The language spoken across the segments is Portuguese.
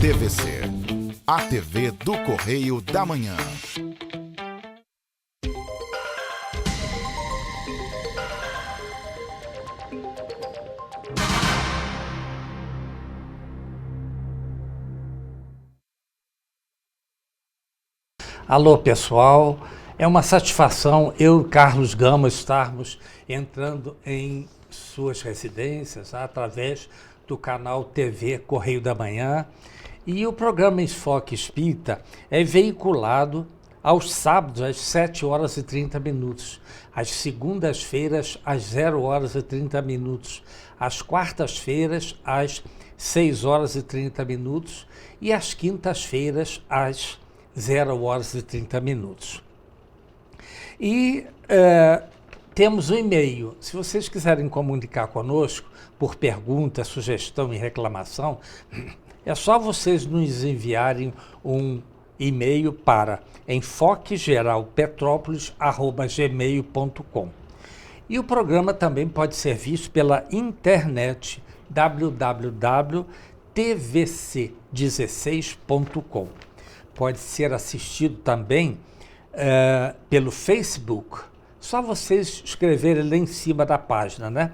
TVC, a TV do Correio da Manhã. Alô, pessoal, é uma satisfação eu e Carlos Gama estarmos entrando em suas residências através do canal TV Correio da Manhã, e o programa Enfoque Espírita é veiculado aos sábados às 7 horas e 30 minutos, às segundas-feiras às 0 horas e 30 minutos, às quartas-feiras às 6 horas e 30 minutos e às quintas-feiras às 0 horas e 30 minutos. E temos um e-mail. Se vocês quiserem comunicar conosco por pergunta, sugestão e reclamação, é só vocês nos enviarem um e-mail para enfoquegeralpetrópolis@gmail.com. E o programa também pode ser visto pela internet www.tvc16.com. Pode ser assistido também pelo Facebook. Só vocês escreverem lá em cima da página, né?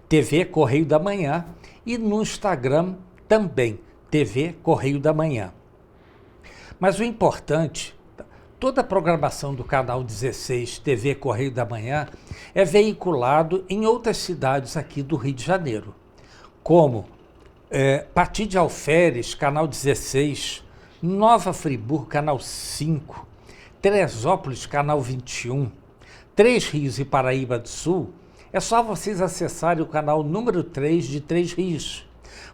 TV Correio da Manhã, e no Instagram também, TV Correio da Manhã. Mas o importante, toda a programação do canal 16 TV Correio da Manhã é veiculado em outras cidades aqui do Rio de Janeiro, como Pati de Alferes, canal 16, Nova Friburgo, canal 5, Teresópolis, canal 21, Três Rios e Paraíba do Sul. É só vocês acessarem o canal número 3 de Três Rios.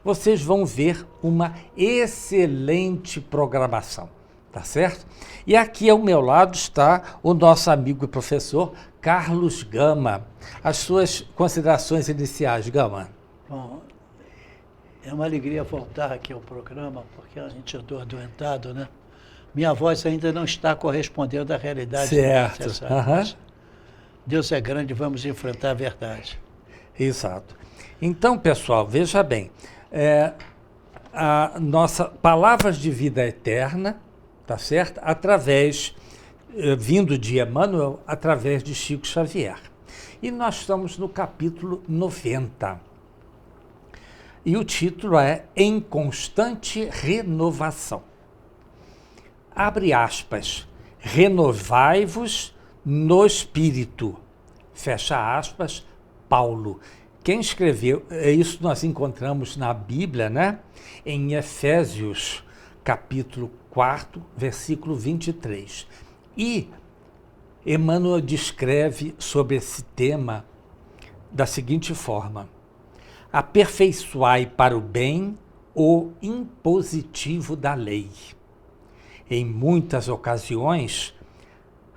Vocês vão ver uma excelente programação, tá certo? E aqui ao meu lado está o nosso amigo e professor Carlos Gama. As suas considerações iniciais, Gama. Bom, é uma alegria voltar aqui ao programa, porque a gente andou adoentado, né? Minha voz ainda não está correspondendo à realidade. Certo. Deus é grande, vamos enfrentar a verdade. Exato. Então, pessoal, veja bem, a nossa Palavras de Vida Eterna, tá certo? Através, vindo de Emmanuel, através de Chico Xavier. E nós estamos no capítulo 90. E o título é Em Constante Renovação. Abre aspas, renovai-vos no Espírito, fecha aspas, Paulo. Quem escreveu, isso nós encontramos na Bíblia, né? Em Efésios, capítulo 4, versículo 23. E Emmanuel descreve sobre esse tema da seguinte forma: aperfeiçoai para o bem o impositivo da lei. Em muitas ocasiões,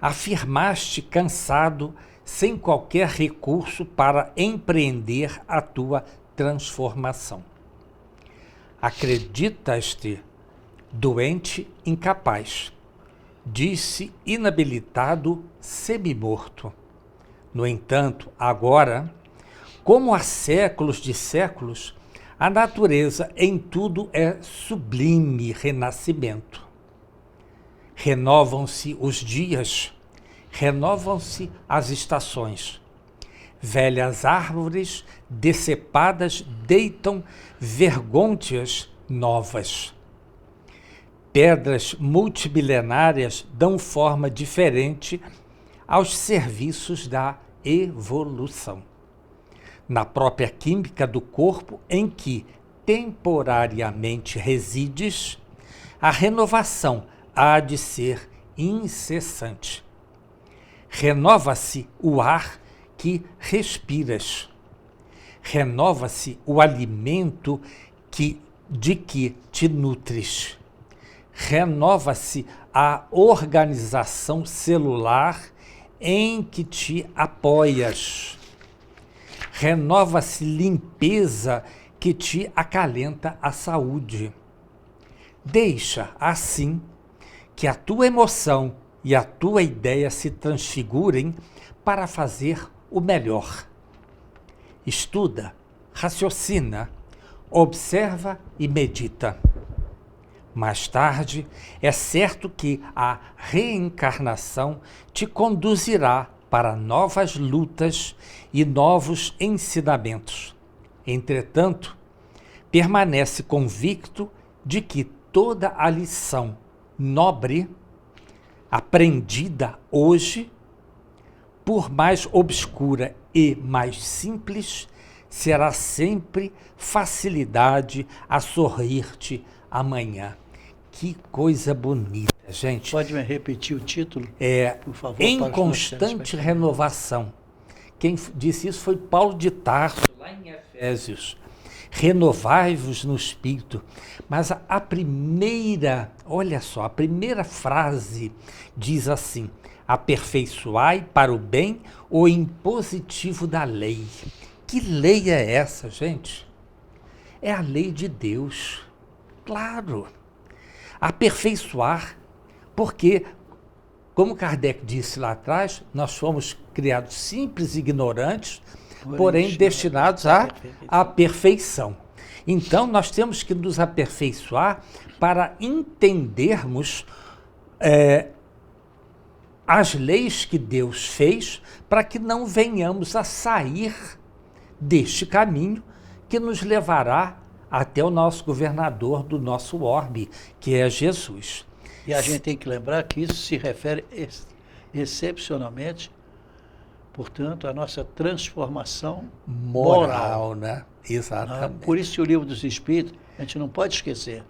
afirmaste cansado, sem qualquer recurso para empreender a tua transformação. Acreditas-te doente, incapaz, disse inabilitado, semimorto. No entanto, agora, como há séculos de séculos, a natureza em tudo é sublime renascimento. Renovam-se os dias, renovam-se as estações. Velhas árvores decepadas deitam vergônteas novas. Pedras multimilenárias dão forma diferente aos serviços da evolução. Na própria química do corpo em que temporariamente resides, a renovação há de ser incessante. Renova-se o ar que respiras. Renova-se o alimento de que te nutres. Renova-se a organização celular em que te apoias. Renova-se limpeza que te acalenta a saúde. Deixa, assim, que a tua emoção e a tua ideia se transfigurem para fazer o melhor. Estuda, raciocina, observa e medita. Mais tarde, é certo que a reencarnação te conduzirá para novas lutas e novos ensinamentos. Entretanto, permanece convicto de que toda a lição nobre aprendida hoje, por mais obscura e mais simples, será sempre facilidade a sorrir-te amanhã. Que coisa bonita, gente. Pode me repetir o título, por favor? Em constante renovação. Quem disse isso foi Paulo de Tarso, lá em Efésios. Renovai-vos no espírito. Mas a primeira, olha só, a primeira frase diz assim: aperfeiçoai para o bem o impositivo da lei. Que lei é essa, gente? É a lei de Deus. Claro. Aperfeiçoar, porque, como Kardec disse lá atrás, nós fomos criados simples e ignorantes, porém destinados à perfeição. Então, nós temos que nos aperfeiçoar para entendermos as leis que Deus fez, para que não venhamos a sair deste caminho que nos levará até o nosso governador do nosso orbe, que é Jesus. E a gente tem que lembrar que isso se refere excepcionalmente, portanto, à nossa transformação moral, né? Exatamente. Por isso que o Livro dos Espíritos, a gente não pode esquecer.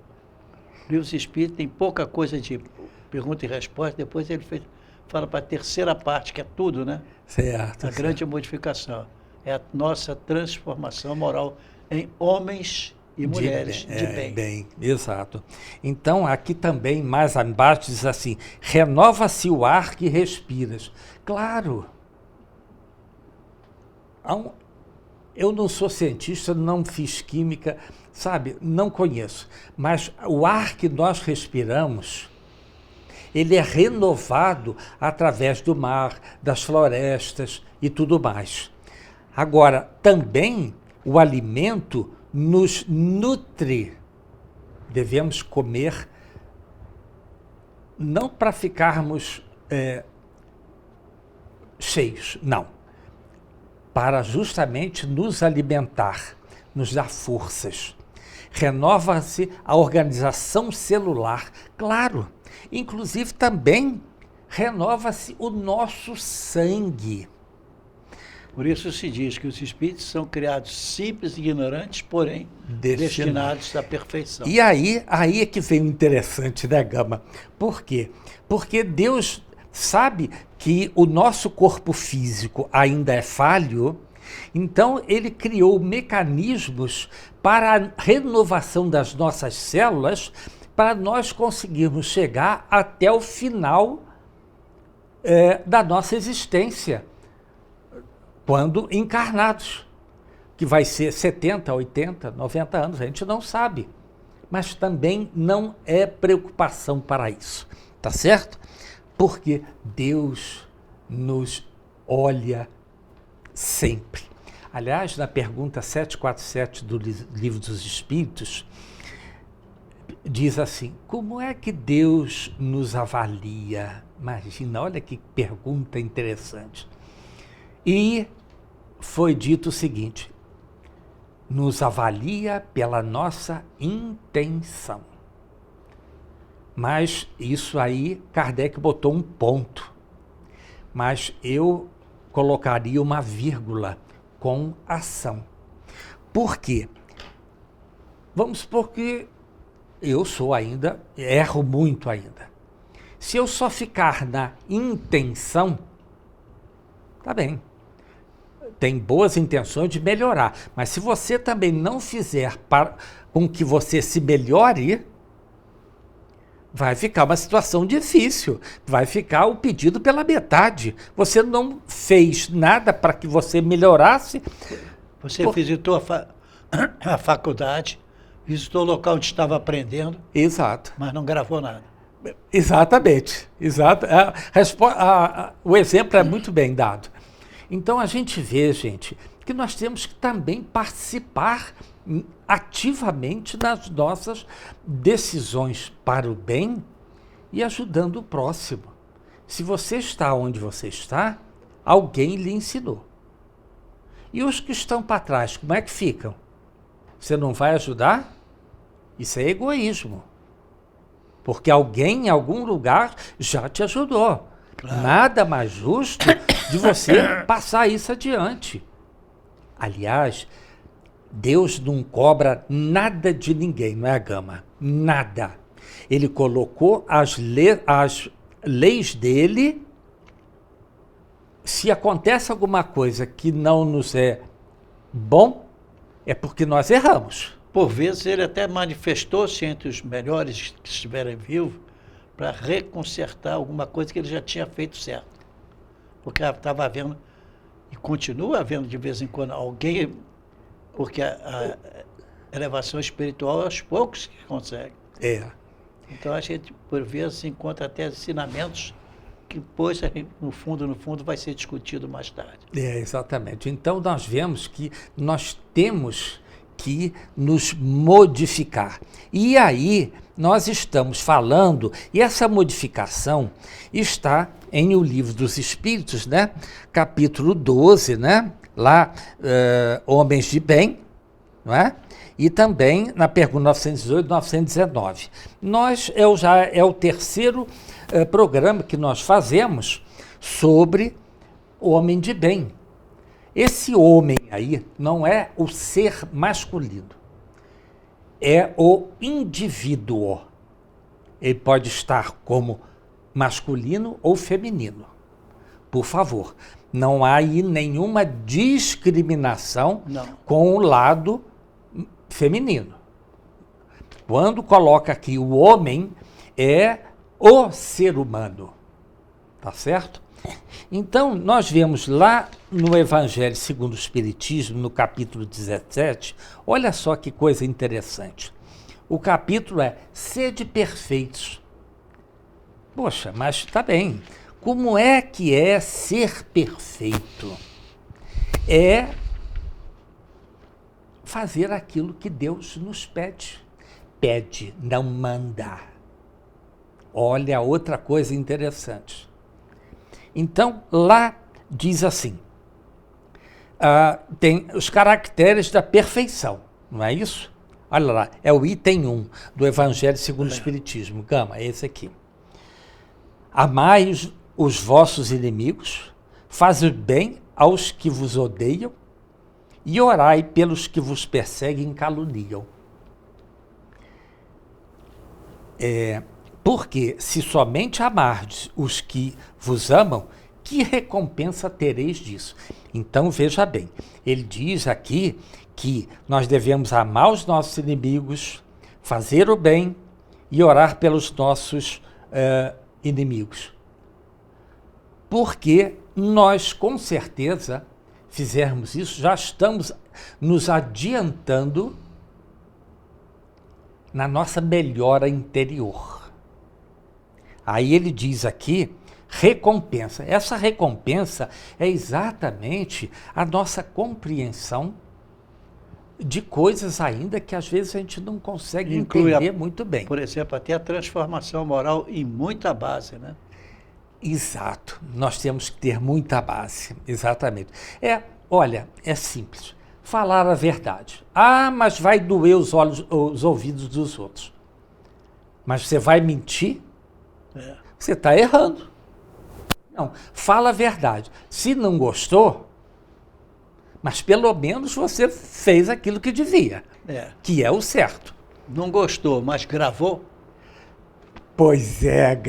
O Livro dos Espíritos tem pouca coisa de pergunta e resposta, depois ele fala para a terceira parte, que é tudo, né? Certo. A grande modificação. É a nossa transformação moral em homens e mulheres de bem. Exato. Então, aqui também, mais abaixo, diz assim: renova-se o ar que respiras. Claro. Eu não sou cientista, não fiz química, sabe? Não conheço. Mas o ar que nós respiramos, ele é renovado através do mar, das florestas e tudo mais. Agora, também o alimento nos nutre. Devemos comer não para ficarmos cheios, não. Para justamente nos alimentar, nos dar forças. Renova-se a organização celular, claro. Inclusive também renova-se o nosso sangue. Por isso se diz que os espíritos são criados simples e ignorantes, porém destinados à perfeição. E aí é que vem o interessante, né, Gama? Por quê? Porque Deus sabe que o nosso corpo físico ainda é falho, então ele criou mecanismos para a renovação das nossas células, para nós conseguirmos chegar até o final da nossa existência, quando encarnados, que vai ser 70, 80, 90 anos, a gente não sabe. Mas também não é preocupação para isso, tá certo? Porque Deus nos olha sempre. Aliás, na pergunta 747 do Livro dos Espíritos, diz assim: como é que Deus nos avalia? Imagina, olha que pergunta interessante. E foi dito o seguinte: nos avalia pela nossa intenção. Mas isso aí, Kardec botou um ponto. Mas eu colocaria uma vírgula com ação. Por quê? Vamos supor que eu sou ainda, erro muito ainda. Se eu só ficar na intenção, tá bem. Tem boas intenções de melhorar. Mas se você também não fizer com que você se melhore, vai ficar uma situação difícil. Vai ficar o pedido pela metade. Você não fez nada para que você melhorasse. Você visitou a faculdade, visitou o local onde estava aprendendo. Exato. Mas não gravou nada. Exatamente. Exato. O exemplo é muito bem dado. Então a gente vê, gente, que que nós temos que também participar ativamente nas nossas decisões para o bem e ajudando o próximo. Se você está onde você está, alguém lhe ensinou. E os que estão para trás, como é que ficam? Você não vai ajudar? Isso é egoísmo. Porque alguém em algum lugar já te ajudou. Claro. Nada mais justo de você passar isso adiante. Aliás, Deus não cobra nada de ninguém, não é, Gama? Nada. Ele colocou as leis dele. Se acontece alguma coisa que não nos é bom, é porque nós erramos. Por vezes ele até manifestou-se entre os melhores que estiverem vivos para reconsertar alguma coisa que ele já tinha feito certo. Porque estava havendo, e continua havendo de vez em quando, alguém, porque a elevação espiritual é aos poucos que consegue. É. Então a gente, por vezes, encontra até ensinamentos que depois, no fundo, vai ser discutido mais tarde. É, exatamente. Então nós vemos que nós temos que nos modificar. E aí nós estamos falando, e essa modificação está em O Livro dos Espíritos, né? Capítulo 12, né? Lá, Homens de Bem, não é? E também na pergunta 918 e 919. É o terceiro programa que nós fazemos sobre o homem de bem. Esse homem aí não é o ser masculino, é o indivíduo. Ele pode estar como masculino ou feminino. Por favor, não há aí nenhuma discriminação com o lado feminino. Quando coloca aqui o homem, é o ser humano. Tá certo? Então, nós vemos lá no Evangelho segundo o Espiritismo, no capítulo 17, olha só que coisa interessante. O capítulo é Sede Perfeitos. Poxa, mas está bem. Como é que é ser perfeito? É fazer aquilo que Deus nos pede. Pede, não manda. Olha outra coisa interessante. Então, lá diz assim, tem os caracteres da perfeição, não é isso? Olha lá, é o item 1 do Evangelho segundo o Espiritismo. Gama, é esse aqui. Amai os vossos inimigos, fazei bem aos que vos odeiam e orai pelos que vos perseguem e caluniam. Porque se somente amardes os que vos amam, que recompensa tereis disso? Então veja bem, ele diz aqui que nós devemos amar os nossos inimigos, fazer o bem e orar pelos nossos inimigos. Porque nós, com certeza, fizermos isso, já estamos nos adiantando na nossa melhora interior. Aí ele diz aqui, recompensa. Essa recompensa é exatamente a nossa compreensão de coisas ainda que às vezes a gente não consegue entender muito bem. Por exemplo, até a transformação moral em muita base, né? Exato. Nós temos que ter muita base, exatamente. Olha, é simples. Falar a verdade. Mas vai doer os ouvidos dos outros. Mas você vai mentir? Você está errando. Não, fala a verdade. Se não gostou, mas pelo menos você fez aquilo que devia, que é o certo. Não gostou, mas gravou? Pois é,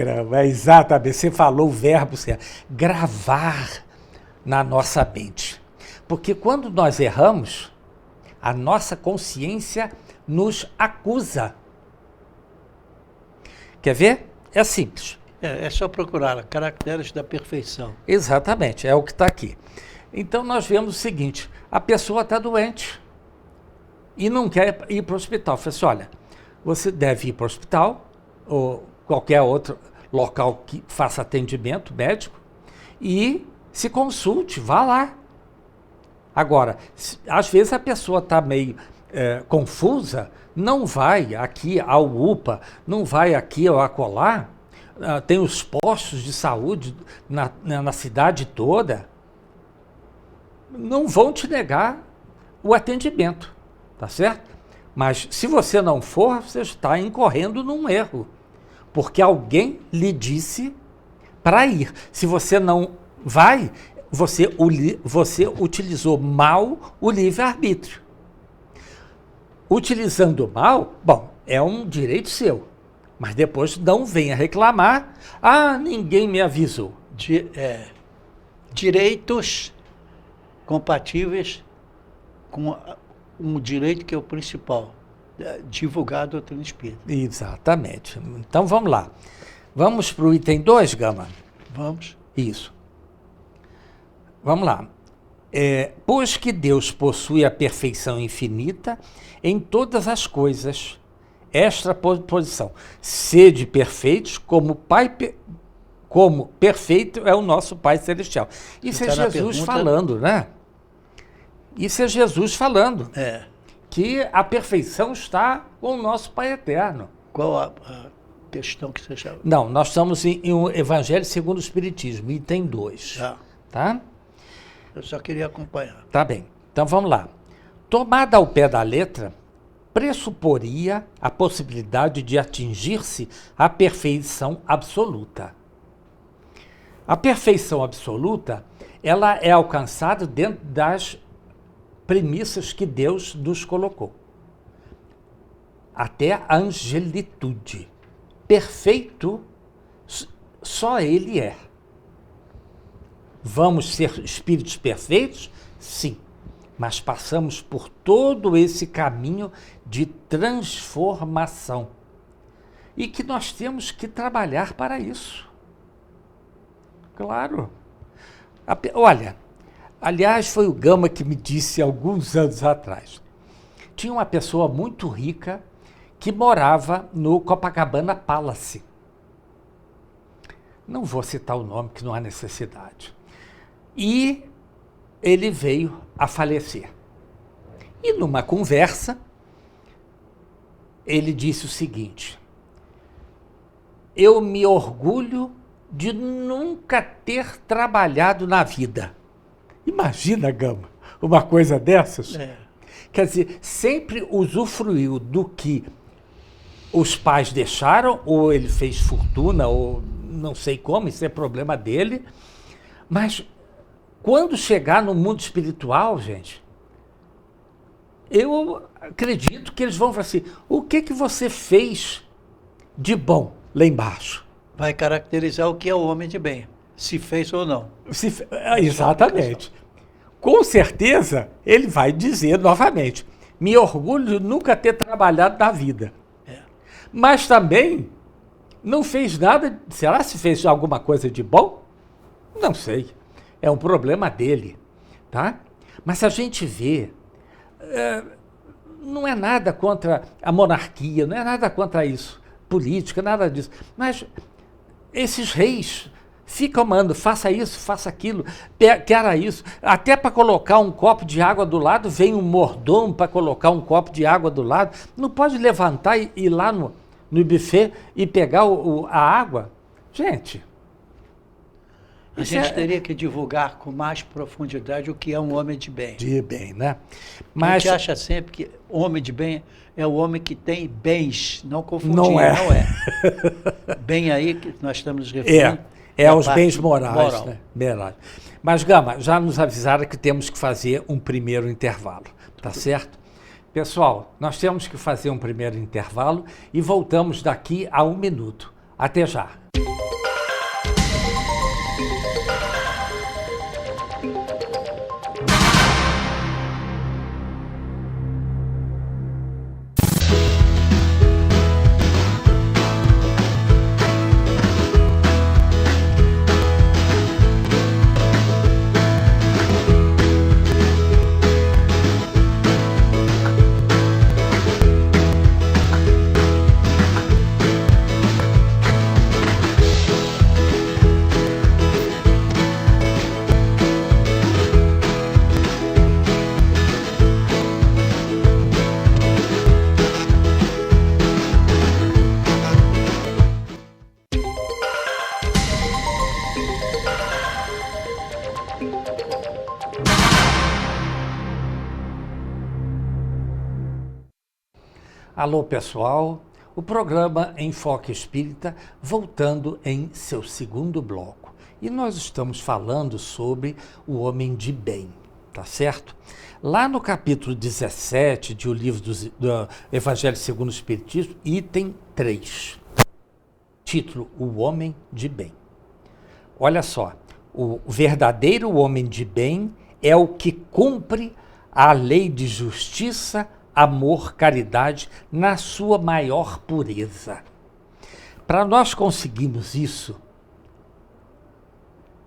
exatamente. Você falou o verbo certo. Gravar na nossa mente. Porque quando nós erramos, a nossa consciência nos acusa. Quer ver? É simples. É só procurar caracteres da perfeição. Exatamente, é o que está aqui. Então nós vemos o seguinte, a pessoa está doente e não quer ir para o hospital. Fala assim, olha, você deve ir para o hospital ou qualquer outro local que faça atendimento médico e se consulte, vá lá. Agora, às vezes a pessoa está meio confusa, não vai aqui ao UPA, não vai aqui ao acolá, tem os postos de saúde na cidade toda, não vão te negar o atendimento, tá certo? Mas se você não for, você está incorrendo num erro, porque alguém lhe disse para ir. Se você não vai, você utilizou mal o livre-arbítrio. Utilizando mal, bom, é um direito seu, mas depois não venha reclamar, ninguém me avisou. Direitos compatíveis com um direito que é o principal, divulgar a doutrina espírita. Exatamente. Então vamos lá. Vamos para o item 2, Gama? Vamos. Isso. Vamos lá. Pois que Deus possui a perfeição infinita em todas as coisas, esta posição. Sede perfeitos como perfeito é o nosso Pai Celestial. Isso é Jesus falando, né? Isso é Jesus falando. Que a perfeição está com o nosso Pai Eterno. Qual a questão que você chama? Não, nós estamos em um Evangelho segundo o Espiritismo, item 2. Tá? Eu só queria acompanhar. Tá bem. Então vamos lá. Tomada ao pé da letra, pressuporia a possibilidade de atingir-se a perfeição absoluta. A perfeição absoluta, ela é alcançada dentro das premissas que Deus nos colocou. Até a angelitude. Perfeito, só Ele é. Vamos ser espíritos perfeitos? Sim. Mas passamos por todo esse caminho de transformação. E que nós temos que trabalhar para isso. Claro. Olha, aliás, foi o Gama que me disse alguns anos atrás. Tinha uma pessoa muito rica que morava no Copacabana Palace. Não vou citar o nome, que não há necessidade. E ele veio a falecer. E numa conversa, ele disse o seguinte: eu me orgulho de nunca ter trabalhado na vida. Imagina, Gama, uma coisa dessas? Quer dizer, sempre usufruiu do que os pais deixaram, ou ele fez fortuna, ou não sei como, isso é problema dele. Mas quando chegar no mundo espiritual, gente, eu acredito que eles vão falar assim: o que você fez de bom lá embaixo? Vai caracterizar o que é o homem de bem, se fez ou não. Exatamente. Com certeza, ele vai dizer novamente: me orgulho de nunca ter trabalhado na vida. Mas também não fez nada. Será se fez alguma coisa de bom? Não sei. É um problema dele, tá? Mas a gente vê, não é nada contra a monarquia, não é nada contra isso, política, nada disso. Mas esses reis ficam mandando, faça isso, faça aquilo, queira isso. Até para colocar um copo de água do lado, vem um mordomo para colocar um copo de água do lado. Não pode levantar e ir lá no buffet e pegar a água? Gente... A gente teria que divulgar com mais profundidade o que é um homem de bem. De bem, né? Mas a gente acha sempre que homem de bem é o homem que tem bens, não confundir, não é. Bem aí que nós estamos nos referindo. Os bens morais. Né? Mas, Gama, já nos avisaram que temos que fazer um primeiro intervalo, tá certo? Pessoal, nós temos que fazer um primeiro intervalo e voltamos daqui a 1 minuto. Até já. Alô, pessoal. O programa Enfoque Espírita voltando em seu segundo bloco. E nós estamos falando sobre o homem de bem, tá certo? Lá no capítulo 17 de O Livro do Evangelho segundo o Espiritismo, item 3. Título: O Homem de Bem. Olha só, o verdadeiro homem de bem é o que cumpre a lei de justiça, amor, caridade na sua maior pureza. Para nós conseguirmos isso,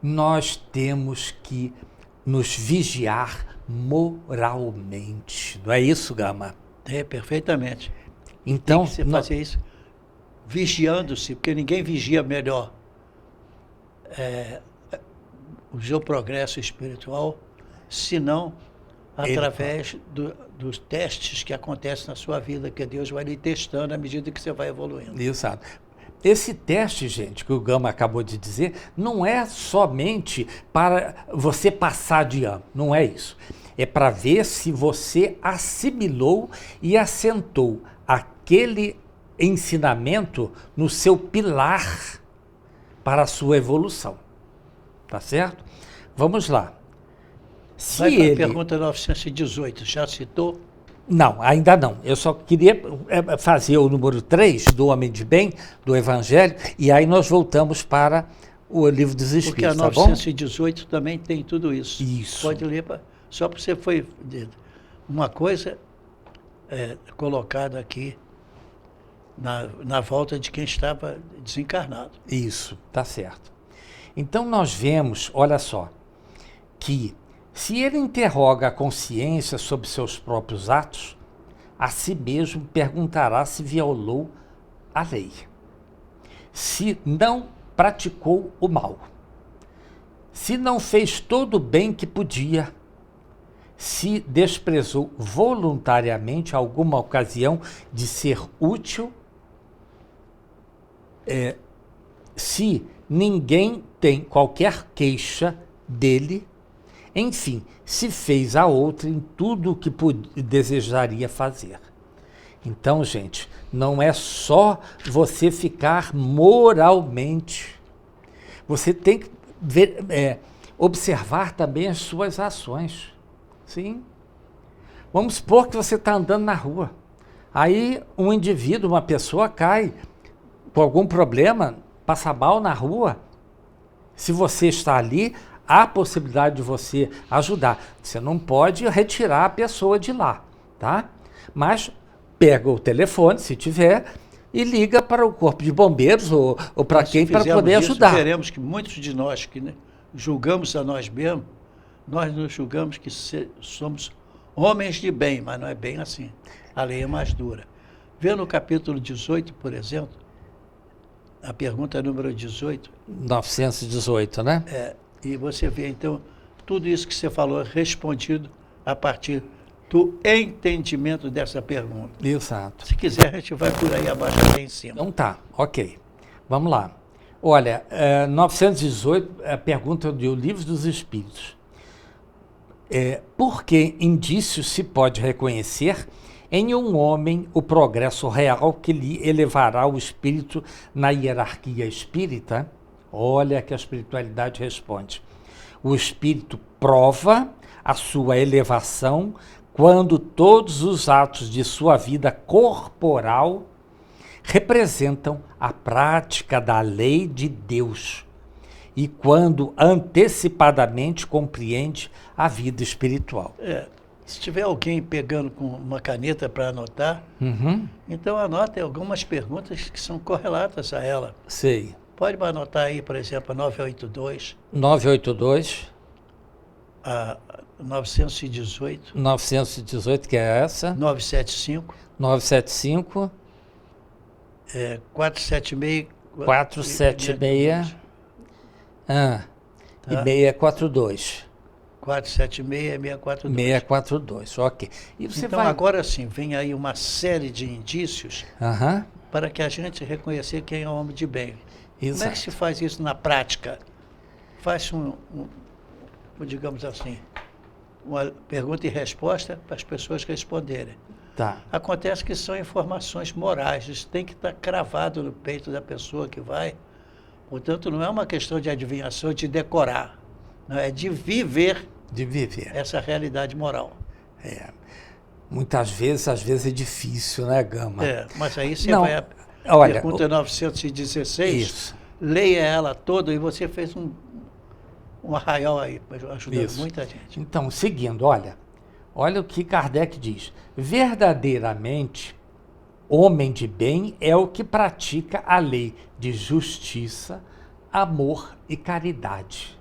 nós temos que nos vigiar moralmente. Não é isso, Gama? É, perfeitamente. Então, tem que se fazer isso vigiando-se, porque ninguém vigia melhor o seu progresso espiritual, senão através dos testes que acontecem na sua vida, que Deus vai lhe testando à medida que você vai evoluindo. Exato. Esse teste, gente, que o Gama acabou de dizer, não é somente para você passar de ano, não é isso. É para ver se você assimilou e assentou aquele ensinamento no seu pilar para a sua evolução. Tá certo? Vamos lá. Se Vai para ele... a pergunta 918, já citou? Não, ainda não. Eu só queria fazer o número 3 do Homem de Bem, do Evangelho, e aí nós voltamos para o Livro dos Espíritos, porque a tá bom? 918 também tem tudo isso. Isso. Pode ler, só para você foi uma coisa colocada aqui na volta de quem estava desencarnado. Isso, tá certo. Então nós vemos, olha só, que se ele interroga a consciência sobre seus próprios atos, a si mesmo perguntará se violou a lei, se não praticou o mal, se não fez todo o bem que podia, se desprezou voluntariamente alguma ocasião de ser útil, se ninguém tem qualquer queixa dele, enfim, se fez a outra em tudo o que desejaria fazer. Então, gente, não é só você ficar moralmente. Você tem que observar também as suas ações. Sim. Vamos supor que você está andando na rua. Aí um indivíduo, uma pessoa cai por algum problema, passa mal na rua. Se você está ali, há a possibilidade de você ajudar. Você não pode retirar a pessoa de lá, tá? Mas pega o telefone, se tiver, e liga para o corpo de bombeiros ou para quem para poder ajudar. Veremos que muitos de nós que julgamos a nós mesmos, nós nos julgamos que somos homens de bem, mas não é bem assim. A lei é mais dura. Vê no capítulo 18, por exemplo, a pergunta número 18. 918, né? E você vê, então, tudo isso que você falou respondido a partir do entendimento dessa pergunta. Exato. Se quiser, a gente vai por aí abaixo até em cima. Então tá, ok. Vamos lá. Olha, 918, a pergunta do Livro dos Espíritos. Por que indícios se pode reconhecer em um homem o progresso real que lhe elevará o espírito na hierarquia espírita? Olha que a espiritualidade responde. O espírito prova a sua elevação quando todos os atos de sua vida corporal representam a prática da lei de Deus e quando antecipadamente compreende a vida espiritual. Se tiver alguém pegando com uma caneta para anotar, então anota algumas perguntas que são correlatas a ela. Sei. Pode anotar aí, por exemplo, a 982. 982. A 918. 918, que é essa. 975. 975. 476. 476. E 642. 476 e 642. 642, ok. E você então, vai... agora sim, vem aí uma série de indícios para que a gente reconhecer quem é o homem de bem. Exato. Como é que se faz isso na prática? Faz digamos assim, uma pergunta e resposta para as pessoas responderem. Tá. Acontece que são informações morais, isso tem que estar cravado no peito da pessoa que vai. Portanto, não é uma questão de adivinhação, de decorar, não é de viver De viver. essa realidade moral. Muitas vezes, às vezes é difícil, né, Gama? Mas aí você Não, vai à olha, pergunta 916, isso. leia ela toda e você fez um arraial aí, ajudando Isso. muita gente. Então, seguindo, olha o que Kardec diz. Verdadeiramente, homem de bem é o que pratica a lei de justiça, amor e caridade.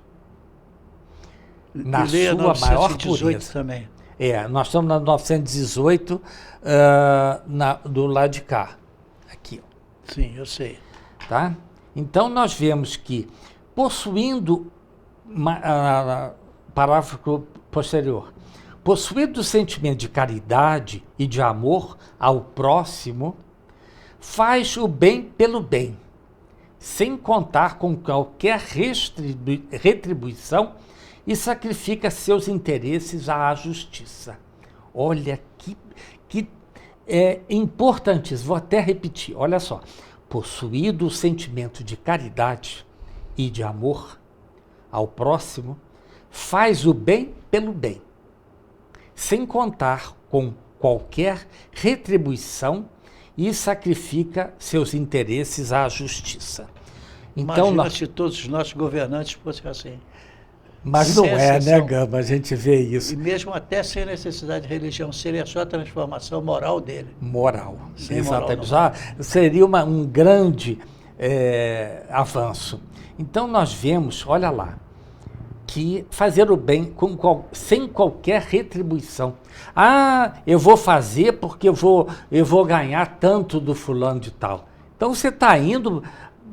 Na E leia sua maior 918 pureza. também. Nós estamos na 918, do lado de cá. Aqui, ó. Sim, eu sei. Tá? Então, nós vemos que, possuindo, parágrafo posterior, possuindo o sentimento de caridade e de amor ao próximo, faz o bem pelo bem, sem contar com qualquer retribuição e sacrifica seus interesses à justiça. Olha que importantíssimo, vou até repetir, olha só. Possuído o sentimento de caridade e de amor ao próximo, faz o bem pelo bem, sem contar com qualquer retribuição e sacrifica seus interesses à justiça. Então, Imagina se todos os nossos governantes fossem assim. mas não é, né, Gama? A gente vê isso. E mesmo até sem necessidade de religião, seria só a transformação moral dele. Moral. Sem Exatamente. moral, Já seria um grande avanço. Então, nós vemos, olha lá, que fazer o bem sem qualquer retribuição. Eu vou fazer porque eu vou ganhar tanto do fulano de tal. Então, você está indo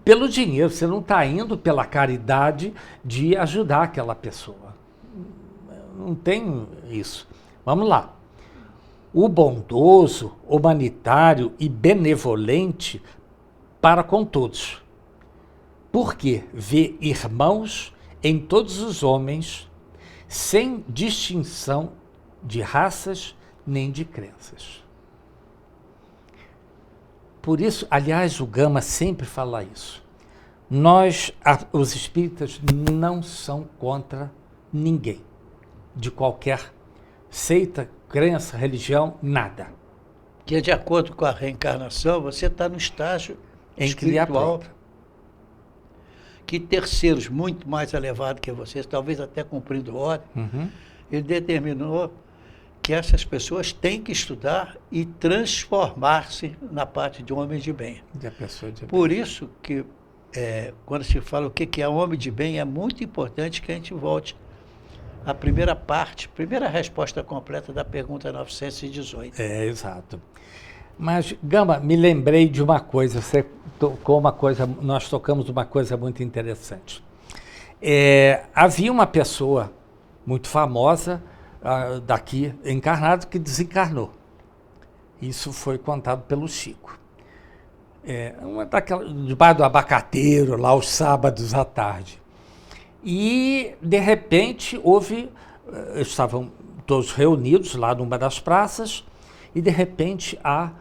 pelo dinheiro, você não está indo pela caridade de ajudar aquela pessoa. Não tem isso. Vamos lá. O bondoso, humanitário e benevolente para com todos. Porque vê irmãos em todos os homens, sem distinção de raças nem de crenças. Por isso, aliás, o Gama sempre fala isso. Nós, os espíritas, não são contra ninguém, de qualquer seita, crença, religião, nada. Que é de acordo com a reencarnação, você está no estágio Em criar espiritual própria. que terceiros muito mais elevados que vocês, talvez até cumprindo ordem, ele determinou que essas pessoas têm que estudar e transformar-se na parte de homens de bem. Por isso que, quando se fala o que é homem de bem, é muito importante que a gente volte à primeira parte, primeira resposta completa da pergunta 918. Exato. Mas, Gama, me lembrei de uma coisa, você tocou uma coisa, nós tocamos uma coisa muito interessante. Havia uma pessoa muito famosa, daqui, encarnado, que desencarnou. Isso foi contado pelo Chico. Debaixo do abacateiro, lá aos sábados à tarde. E, de repente, estavam todos reunidos lá numa das praças, e, de repente, há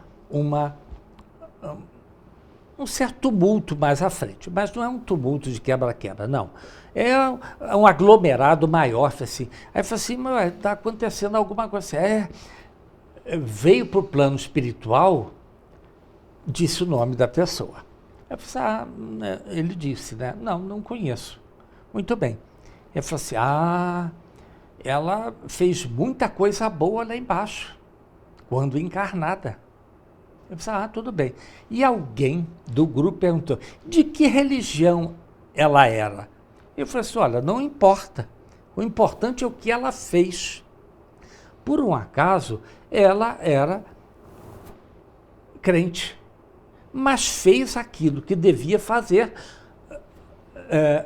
um certo tumulto mais à frente. Mas não é um tumulto de quebra-quebra, não. É um aglomerado maior, assim. Aí fala assim, mas está acontecendo alguma coisa. Veio para o plano espiritual, disse o nome da pessoa. Eu falei assim, ele disse, né? Não conheço. Muito bem. Ele falou assim, ela fez muita coisa boa lá embaixo, quando encarnada. Eu falei, tudo bem. E alguém do grupo perguntou, de que religião ela era? Eu falei assim, olha, não importa. O importante é o que ela fez. Por um acaso, ela era crente, mas fez aquilo que devia fazer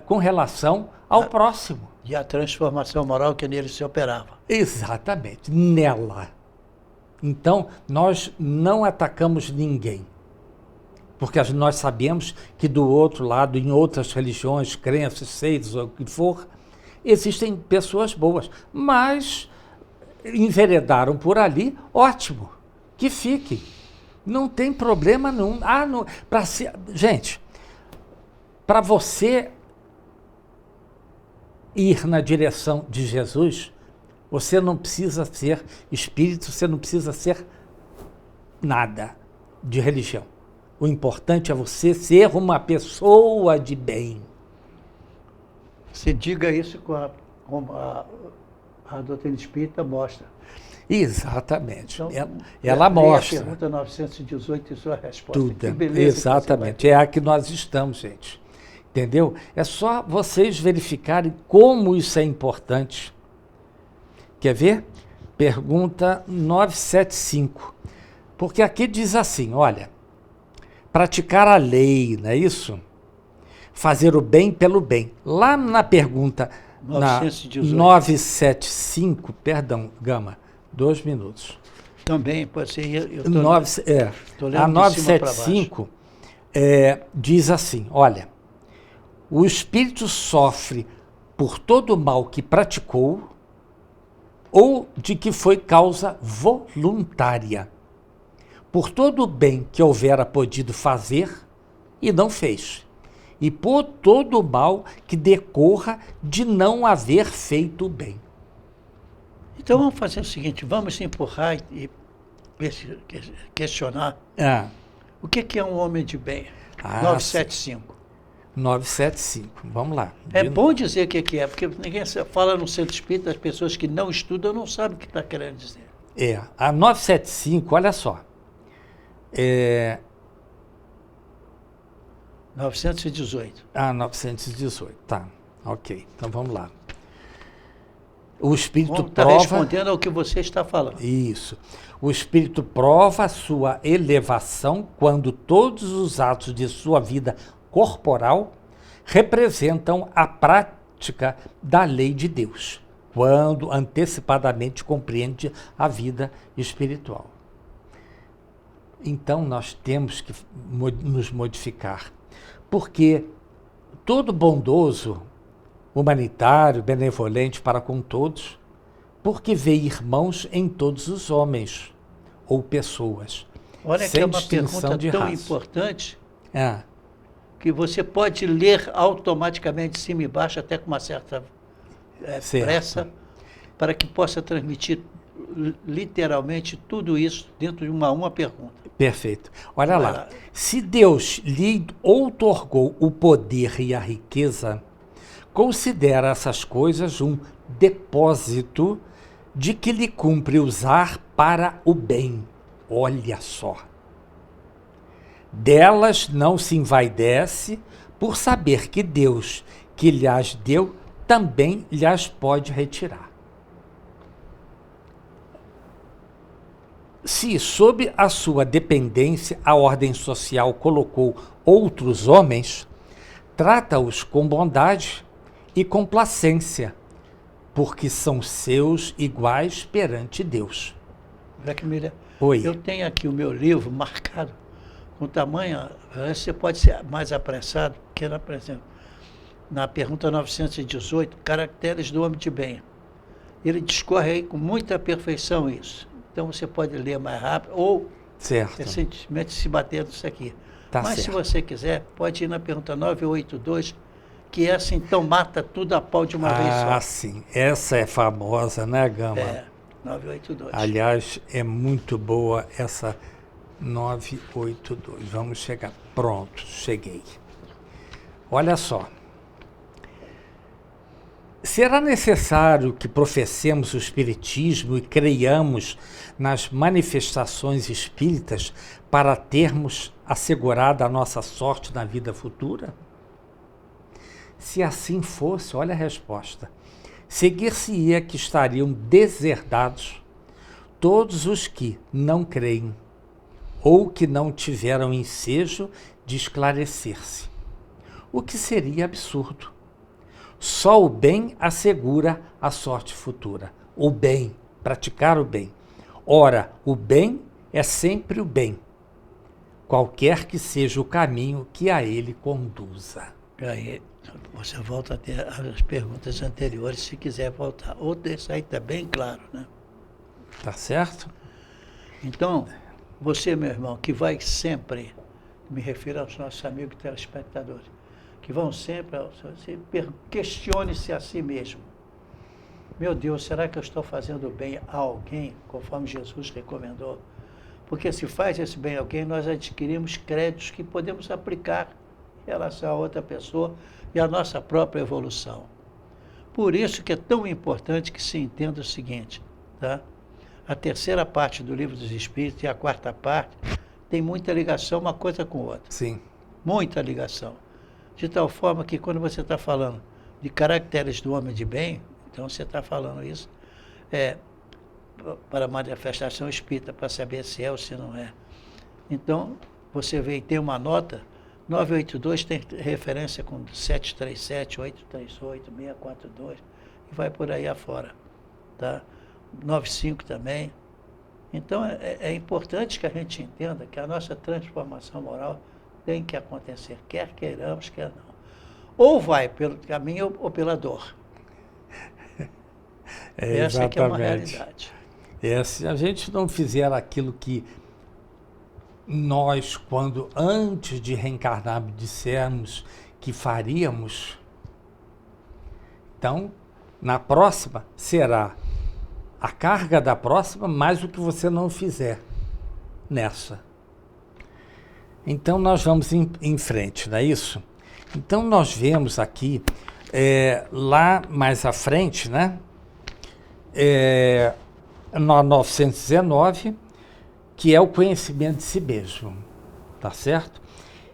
com relação ao próximo. E a transformação moral que nele se operava. Exatamente, nela. Então, nós não atacamos ninguém. Porque nós sabemos que do outro lado, em outras religiões, crenças, seitas, ou o que for, existem pessoas boas. Mas enveredaram por ali, ótimo. que fique. Não tem problema nenhum. Gente, para você ir na direção de Jesus, você não precisa ser espírito, você não precisa ser nada de religião. O importante é você ser uma pessoa de bem. Você diga isso como a doutrina espírita mostra. Exatamente. Então, ela mostra. A pergunta 918 e sua resposta. Tudo. Que beleza. Exatamente. É a que nós estamos, gente. Entendeu? É só vocês verificarem como isso é importante. Quer ver? Pergunta 975. Porque aqui diz assim, olha, praticar a lei, não é isso? Fazer o bem pelo bem. Lá na pergunta 975, perdão, Gama, 2 minutos. Também pode ser. A 975 diz assim, olha, o espírito sofre por todo o mal que praticou ou de que foi causa voluntária, por todo o bem que houvera podido fazer e não fez, e por todo o mal que decorra de não haver feito o bem. Então vamos fazer o seguinte, vamos empurrar e questionar o que é um homem de bem? 975. 975, vamos lá. É bom dizer o que é, porque ninguém fala no centro espírita, as pessoas que não estudam não sabem o que está querendo dizer. A 975, olha só. 918. 918, tá. Ok, então vamos lá. O Espírito está prova... respondendo ao que você está falando. Isso. O Espírito prova a sua elevação quando todos os atos de sua vida corporal representam a prática da lei de Deus, quando antecipadamente compreende a vida espiritual. Então nós temos que nos modificar, porque todo bondoso, humanitário, benevolente para com todos, porque vê irmãos em todos os homens ou pessoas. Olha que é uma pergunta tão importante que você pode ler automaticamente de cima e baixo, até com uma certa pressa, para que possa transmitir literalmente tudo isso dentro de uma pergunta. Perfeito. Olha lá. Se Deus lhe outorgou o poder e a riqueza, considera essas coisas um depósito de que lhe cumpre usar para o bem. Olha só. Delas não se envaidece por saber que Deus, que lhas deu, também lhas pode retirar. Se, sob a sua dependência, a ordem social colocou outros homens, trata-os com bondade e complacência, porque são seus iguais perante Deus. Blackmiller, Oi. Eu tenho aqui o meu livro marcado com tamanho, você pode ser mais apressado, porque, por exemplo, na pergunta 918, caracteres do homem de bem. Ele discorre aí com muita perfeição isso. Então você pode ler mais rápido ou recentemente se bater nisso aqui. Mas se você quiser, pode ir na pergunta 982, que essa então mata tudo a pau de uma vez só. Ah, sim. Essa é famosa, né, Gama? 982. Aliás, é muito boa essa 982. Vamos chegar. Pronto, cheguei. Olha só. Será necessário que professemos o Espiritismo e creiamos nas manifestações espíritas para termos assegurada a nossa sorte na vida futura? Se assim fosse, olha a resposta. Seguir-se-ia que estariam deserdados todos os que não creem ou que não tiveram ensejo de esclarecer-se, o que seria absurdo. Só o bem assegura a sorte futura. O bem, praticar o bem. Ora, o bem é sempre o bem, qualquer que seja o caminho que a ele conduza. Aí você volta a ter as perguntas anteriores, se quiser voltar. Ou desse aí está bem claro, né? Tá certo? Então, Você, meu irmão, que vai sempre, me refiro aos nossos amigos telespectadores, que vão sempre, questione-se a si mesmo. Meu Deus, será que eu estou fazendo bem a alguém, conforme Jesus recomendou? Porque se faz esse bem a alguém, nós adquirimos créditos que podemos aplicar em relação a outra pessoa e a nossa própria evolução. Por isso que é tão importante que se entenda o seguinte, tá? A terceira parte do Livro dos Espíritos e a quarta parte tem muita ligação uma coisa com a outra. Sim. Muita ligação. De tal forma que quando você está falando de caracteres do homem de bem, então você está falando isso para a manifestação espírita, para saber se é ou se não é. Então, você vê e tem uma nota, 982 tem referência com 737, 838, 642, e vai por aí afora. Tá? 95 também. Então, é importante que a gente entenda que a nossa transformação moral tem que acontecer, quer queiramos, quer não. Ou vai pelo caminho ou pela dor. Essa é que é uma realidade. Se a gente não fizer aquilo que nós, quando antes de reencarnarmos, dissemos que faríamos, então, na próxima, será a carga da próxima mais o que você não fizer nessa. Então, nós vamos em frente, não é isso? Então, nós vemos aqui, lá mais à frente, né? No 919, que é o conhecimento de si mesmo, tá certo?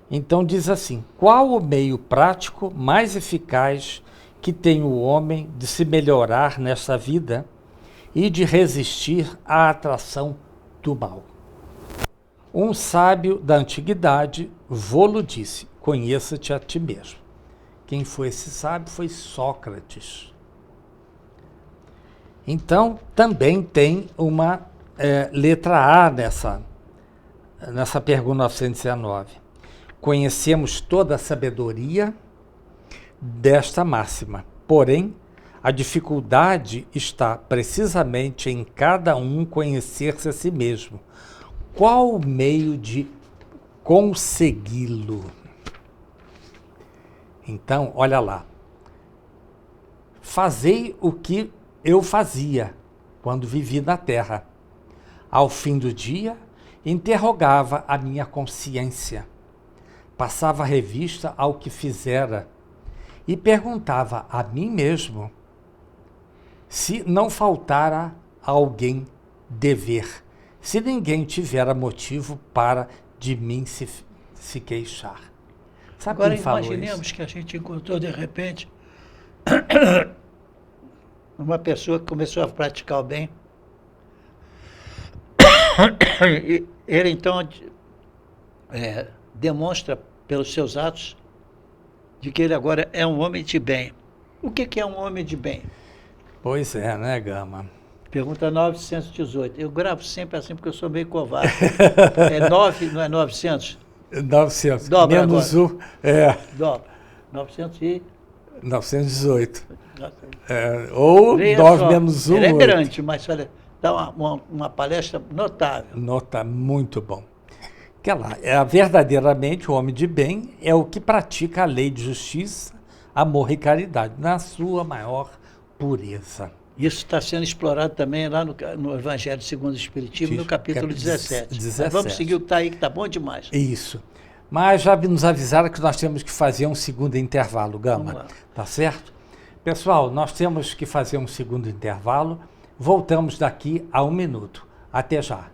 Então diz assim: qual o meio prático mais eficaz que tem o homem de se melhorar nesta vida e de resistir à atração do mal? Um sábio da antiguidade vô-lo disse: conheça-te a ti mesmo. Quem foi esse sábio foi Sócrates. Então, também tem uma letra A nessa pergunta 919. Conhecemos toda a sabedoria desta máxima, porém, a dificuldade está precisamente em cada um conhecer-se a si mesmo. Qual o meio de consegui-lo? Então, olha lá. Fazei o que eu fazia quando vivi na Terra. Ao fim do dia, interrogava a minha consciência, passava revista ao que fizera e perguntava a mim mesmo se não faltara a alguém dever, se ninguém tivera motivo para de mim se queixar. Sabe agora quem falou imaginemos isso? que a gente encontrou de repente uma pessoa que começou a praticar o bem. E ele então demonstra pelos seus atos de que ele agora é um homem de bem. O que é um homem de bem? Pois é, né, Gama? Pergunta 918. Eu gravo sempre assim porque eu sou meio covarde. É 9, não é 900? 900. Dobra menos agora. 1, Dobra. 900 e... 918. Ou Leia 9 só. menos 1. Ele é 8. grande, mas olha, dá uma palestra notável. Nota muito bom. Que lá, verdadeiramente o homem de bem é o que pratica a lei de justiça, amor e caridade, na sua maior pureza. Isso está sendo explorado também lá no Evangelho segundo o Espiritismo, no capítulo 17. 17. Mas vamos seguir o que está aí, que está bom demais. Isso. Mas já nos avisaram que nós temos que fazer um segundo intervalo, Gama. Vamos lá. Tá certo? Pessoal, nós temos que fazer um segundo intervalo. Voltamos daqui a 1 minuto. Até já.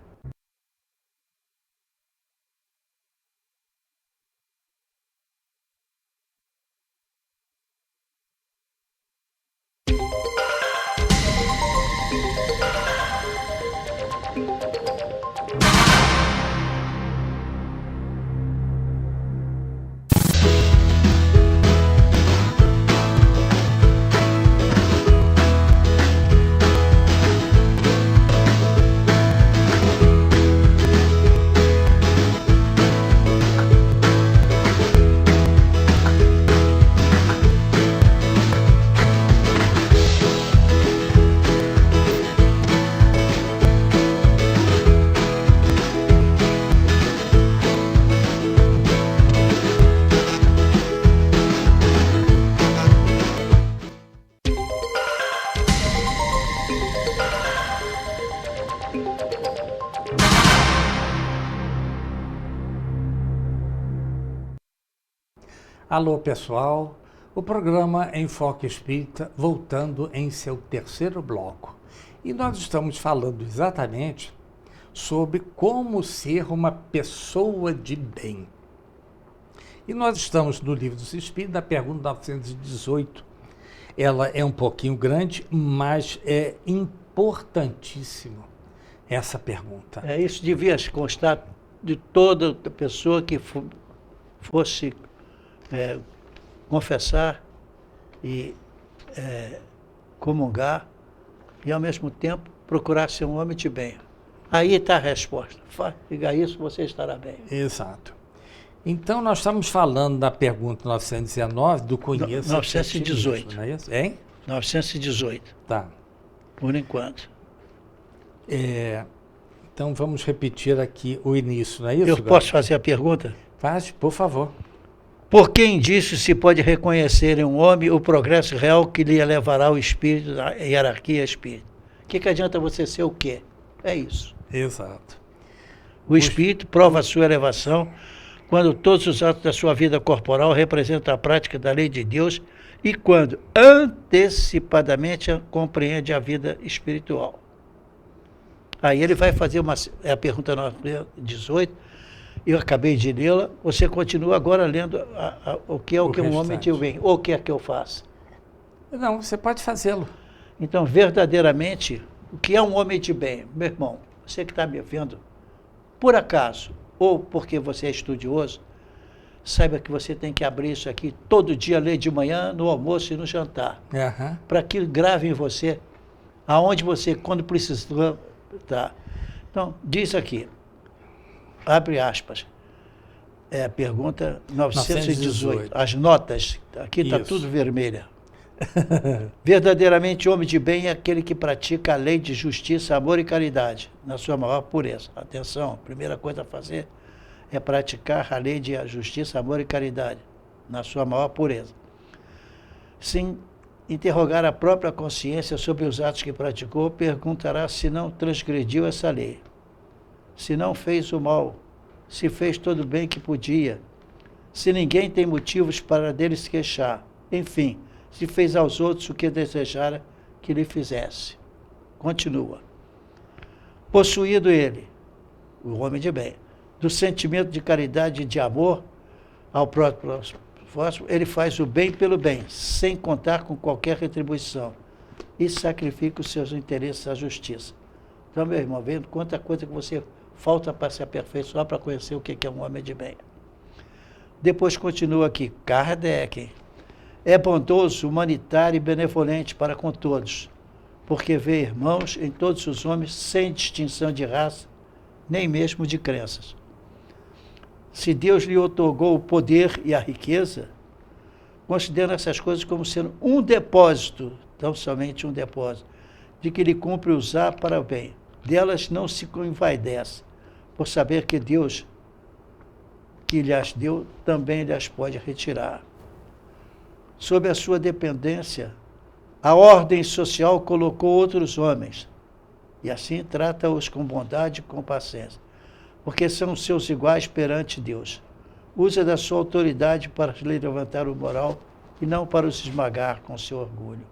Alô, pessoal. O programa Enfoque Espírita voltando em seu terceiro bloco. E nós estamos falando exatamente sobre como ser uma pessoa de bem. E nós estamos no Livro dos Espíritos, na pergunta 918. Ela é um pouquinho grande, mas é importantíssimo essa pergunta. Isso devia constar de toda pessoa que fosse confessar e comungar e, ao mesmo tempo, procurar ser um homem de bem. Aí está a resposta. Diga isso, você estará bem. Exato. Então, nós estamos falando da pergunta 919 do Conheça 918. Não é isso? Hein? 918. Tá. Por enquanto. Então, vamos repetir aqui o início, não é isso? Eu posso fazer a pergunta? Faz, por favor. Por que indício se pode reconhecer em um homem o progresso real que lhe levará ao espírito, à hierarquia espírita? O que adianta você ser o quê? É isso. Exato. O espírito prova a sua elevação quando todos os atos da sua vida corporal representam a prática da lei de Deus e quando antecipadamente compreende a vida espiritual. Aí ele vai fazer a pergunta 918, eu acabei de lê-la, você continua agora lendo o que é o que um homem de bem, ou o que é que eu faço. Não, você pode fazê-lo. Então, verdadeiramente, o que é um homem de bem? Meu irmão, você que está me vendo, por acaso, ou porque você é estudioso, saiba que você tem que abrir isso aqui todo dia, ler de manhã, no almoço e no jantar. Uhum. Para que grave em você, aonde você, quando precisar, tá. Então, diz aqui, abre aspas, a pergunta 918, as notas, aqui está tudo vermelha. Verdadeiramente, homem de bem é aquele que pratica a lei de justiça, amor e caridade, na sua maior pureza. Atenção, a primeira coisa a fazer é praticar a lei de justiça, amor e caridade, na sua maior pureza. Sem interrogar a própria consciência sobre os atos que praticou, perguntará se não transgrediu essa lei, se não fez o mal, se fez todo o bem que podia, se ninguém tem motivos para dele se queixar, enfim, se fez aos outros o que desejara que lhe fizesse. Continua. Possuído ele, o homem de bem, do sentimento de caridade e de amor ao próprio, ele faz o bem pelo bem, sem contar com qualquer retribuição, e sacrifica os seus interesses à justiça. Então, meu irmão, vendo quanta coisa que você falta para se aperfeiçoar, para conhecer o que é um homem de bem. Depois continua aqui, Kardec. É bondoso, humanitário e benevolente para com todos, porque vê irmãos em todos os homens sem distinção de raça, nem mesmo de crenças. Se Deus lhe otorgou o poder e a riqueza, considera essas coisas como sendo um depósito, tão somente um depósito, de que lhe cumpre usar para o bem. Delas não se envaidece, por saber que Deus, que lhes deu, também lhes pode retirar. Sob a sua dependência, a ordem social colocou outros homens, e assim trata-os com bondade e com paciência, porque são seus iguais perante Deus. Usa da sua autoridade para lhe levantar o moral e não para os esmagar com seu orgulho.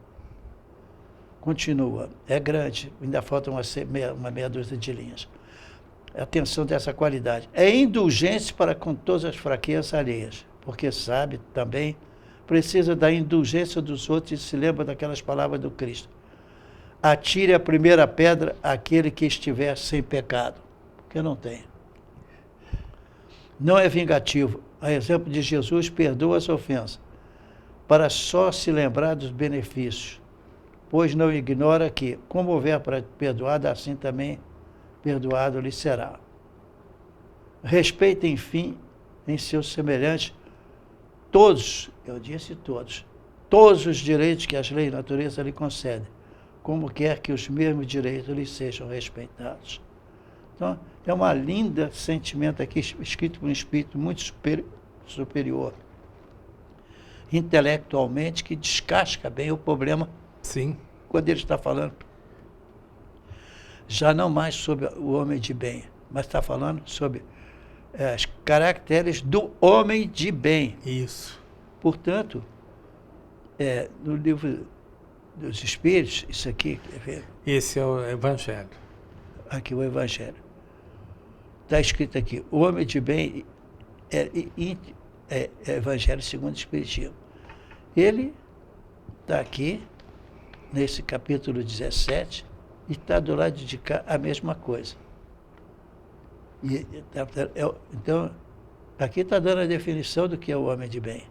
Continua, é grande, ainda falta uma meia dúzia de linhas. Atenção dessa qualidade. É indulgente para com todas as fraquezas alheias, porque sabe também, precisa da indulgência dos outros e se lembra daquelas palavras do Cristo. Atire a primeira pedra àquele que estiver sem pecado, porque não tem. Não é vingativo. A exemplo de Jesus, perdoa as ofensas, para só se lembrar dos benefícios, pois não ignora que, como houver para perdoado, assim também perdoado lhe será. Respeita, enfim, em seus semelhantes, todos, eu disse todos os direitos que as leis da natureza lhe concedem, como quer que os mesmos direitos lhe sejam respeitados. Então, é uma linda sentimento aqui, escrito por um espírito muito superior, intelectualmente, que descasca bem o problema. Sim. Quando ele está falando, já não mais sobre o homem de bem, mas está falando sobre os caracteres do homem de bem. Isso. Portanto, no livro dos Espíritos, isso aqui, quer ver? Esse é o Evangelho. Aqui o Evangelho. Está escrito aqui, o homem de bem é Evangelho segundo o Espiritismo. Ele está aqui, nesse capítulo 17, e está do lado de cá a mesma coisa. Então, aqui está dando a definição do que é o homem de bem.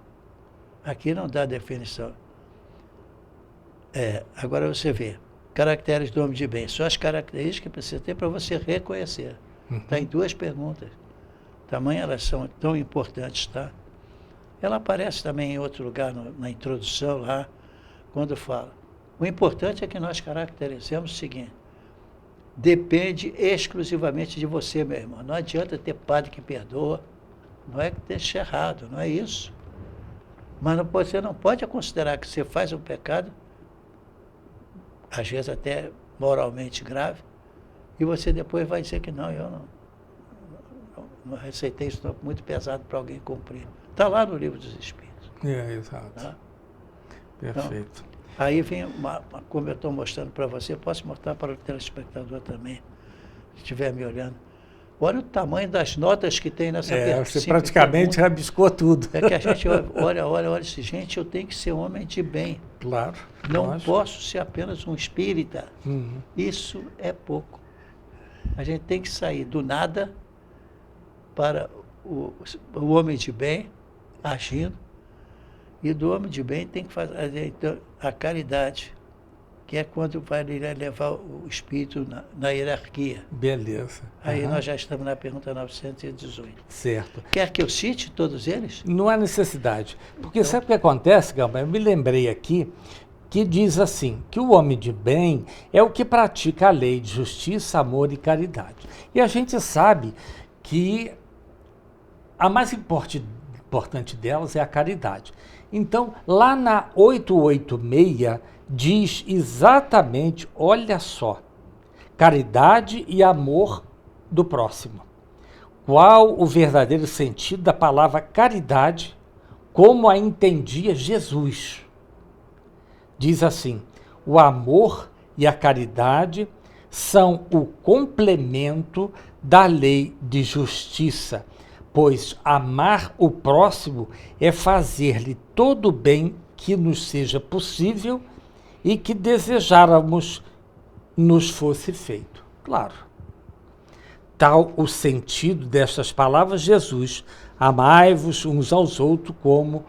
Aqui não dá a definição. Agora você vê, caracteres do homem de bem. São as características que precisa ter para você reconhecer. Está em 2 perguntas. Tamanho elas são tão importantes, tá? Ela aparece também em outro lugar, na introdução lá, quando fala. O importante é que nós caracterizemos o seguinte: depende exclusivamente de você, meu irmão. Não adianta ter padre que perdoa, não é que deixe errado, não é isso. Mas você não pode considerar que você faz um pecado, às vezes até moralmente grave, e você depois vai dizer que não, eu não receitei isso muito pesado para alguém cumprir. Está lá no Livro dos Espíritos. Exato. Tá? Perfeito. Então, aí vem, como eu estou mostrando para você, posso mostrar para o telespectador também, se estiver me olhando. Olha o tamanho das notas que tem nessa pergunta. Você praticamente rabiscou tudo. É que a gente olha, disse, gente, eu tenho que ser homem de bem. Claro. Não posso ser apenas um espírita. Isso é pouco. A gente tem que sair do nada para o homem de bem, agindo, e do homem de bem tem que fazer então, a caridade, que é quando vai levar o espírito na hierarquia. Beleza. Aí nós já estamos na pergunta 918. Certo. Quer que eu cite todos eles? Não há necessidade. Porque sabe o que acontece, Gamba? Eu me lembrei aqui que diz assim, que o homem de bem é o que pratica a lei de justiça, amor e caridade. E a gente sabe que a mais importante delas é a caridade. Então, lá na 886, diz exatamente, olha só, caridade e amor do próximo. Qual o verdadeiro sentido da palavra caridade, como a entendia Jesus? Diz assim, o amor e a caridade são o complemento da lei de justiça, pois amar o próximo é fazer-lhe todo o bem que nos seja possível e que desejáramos nos fosse feito. Claro. Tal o sentido destas palavras, Jesus, amai-vos uns aos outros como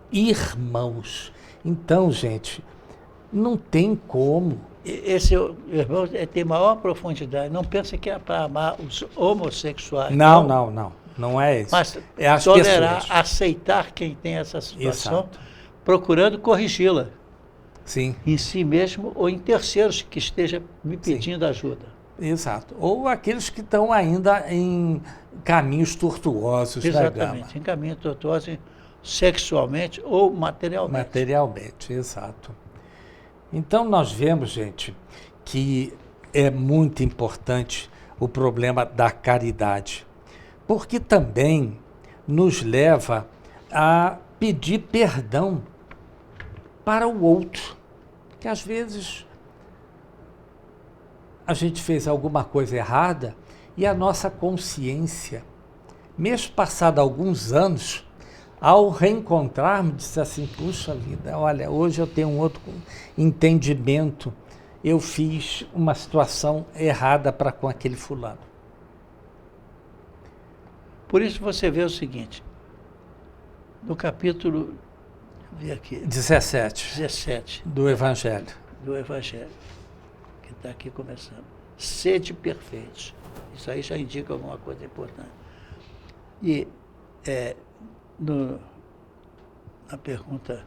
irmãos. Então, gente, não tem como. Esse irmão tem maior profundidade. Não pensa que é para amar os homossexuais. Não é isso. Mas é as tolerar, pessoas. Aceitar quem tem essa situação, Exato. Procurando corrigi-la. Sim. Em si mesmo ou em terceiros que estejam me pedindo ajuda. Exato. Ou aqueles que estão ainda em caminhos tortuosos. Exatamente, em caminhos tortuosos, sexualmente ou materialmente. Materialmente, exato. Então nós vemos, gente, que é muito importante o problema da caridade, porque também nos leva a pedir perdão para o outro, que às vezes a gente fez alguma coisa errada e a nossa consciência, mesmo passado alguns anos, ao reencontrarmos, disse assim, puxa vida, olha, hoje eu tenho um outro entendimento, eu fiz uma situação errada para com aquele fulano. Por isso você vê o seguinte, no capítulo, vi aqui, 17 do Evangelho, que está aqui começando, sede perfeitos, isso aí já indica alguma coisa importante. E na pergunta,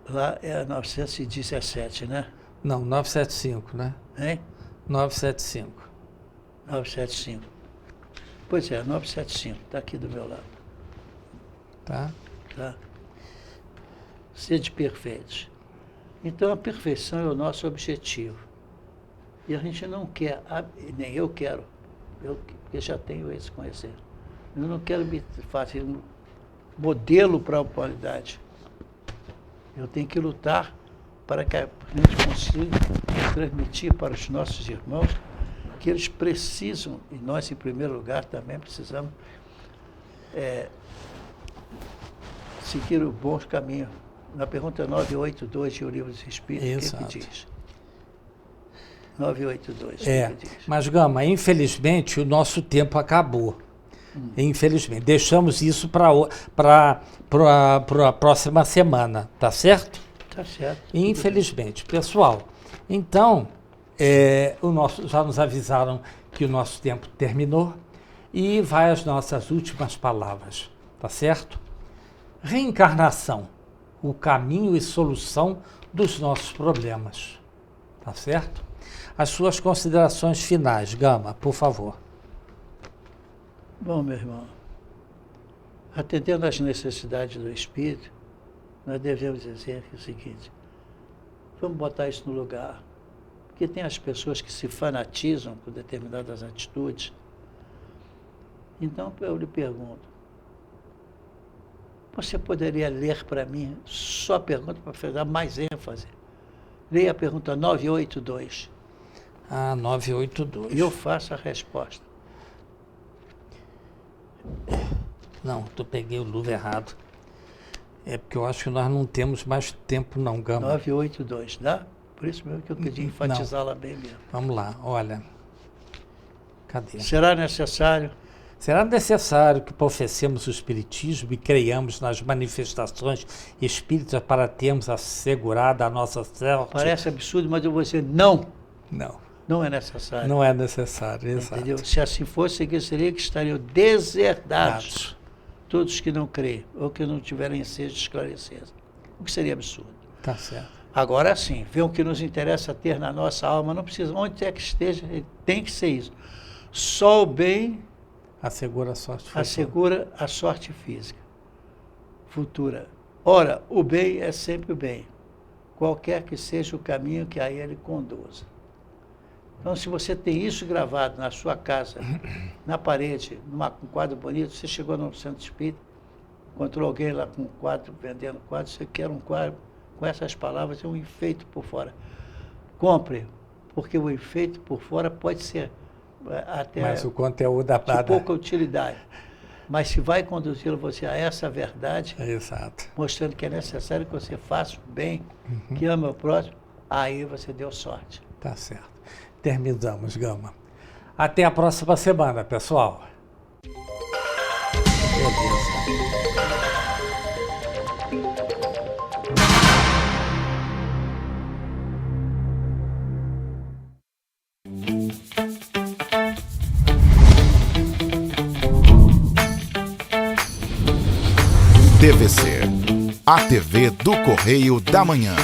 lá é a 917, né? Não, 975, né? Hein? 975. 975. Pois é, 975, está aqui do meu lado. Tá? Tá? Sede perfeitos. Então a perfeição é o nosso objetivo. E a gente não quer, nem eu quero, porque já tenho esse conhecimento. Eu não quero me fazer modelo para a humanidade. Eu tenho que lutar para que a gente consiga transmitir para os nossos irmãos que eles precisam, e nós, em primeiro lugar, também precisamos seguir o bom caminho. Na pergunta 982 de O Livro dos Espíritos, o que diz? 982, o que diz? Mas, Gama, infelizmente, o nosso tempo acabou. Infelizmente. Deixamos isso para a próxima semana, tá certo? Tá certo. Infelizmente. Pessoal, então, já nos avisaram que o nosso tempo terminou e vai às nossas últimas palavras, tá certo? Reencarnação, o caminho e solução dos nossos problemas, tá certo? As suas considerações finais, Gama, por favor. Bom, meu irmão, atendendo às necessidades do espírito, nós devemos dizer que é o seguinte: vamos botar isso no lugar. Porque tem as pessoas que se fanatizam por determinadas atitudes. Então, eu lhe pergunto, você poderia ler para mim só a pergunta para dar mais ênfase? Leia a pergunta 982. 982. E eu faço a resposta. Não, eu peguei o livro errado. É porque eu acho que nós não temos mais tempo não, Gama. 982, dá? Por isso mesmo que eu queria enfatizá-la bem mesmo. Vamos lá, olha. Cadê? Será necessário que professemos o Espiritismo e creiamos nas manifestações espíritas para termos assegurada a nossa sorte? Parece absurdo, mas eu vou dizer não. Não. Não é necessário. Não é necessário, exato. Entendeu? Se assim fosse, seria que estariam deserdados todos que não creem ou que não tiverem sede de esclarecer. O que seria absurdo. Tá certo. Agora sim, ver o que nos interessa ter na nossa alma, não precisa, onde quer que esteja, tem que ser isso. Só o bem assegura a sorte futura. Assegura a sorte física futura. Ora, o bem é sempre o bem, qualquer que seja o caminho que a ele conduza. Então, se você tem isso gravado na sua casa, na parede, um quadro bonito, você chegou no centro espírita, encontrou alguém lá com um quadro, vendendo quadro, você quer um quadro com essas palavras, é um enfeite por fora. Compre, porque o enfeite por fora pode ser até mas o conteúdo da de pouca utilidade. Mas se vai conduzi-lo você a essa verdade, exato, mostrando que é necessário que você faça o bem, que ama o próximo, aí você deu sorte. Tá certo. Terminamos, Gama. Até a próxima semana, pessoal. Beleza. DVC, a TV do Correio da Manhã.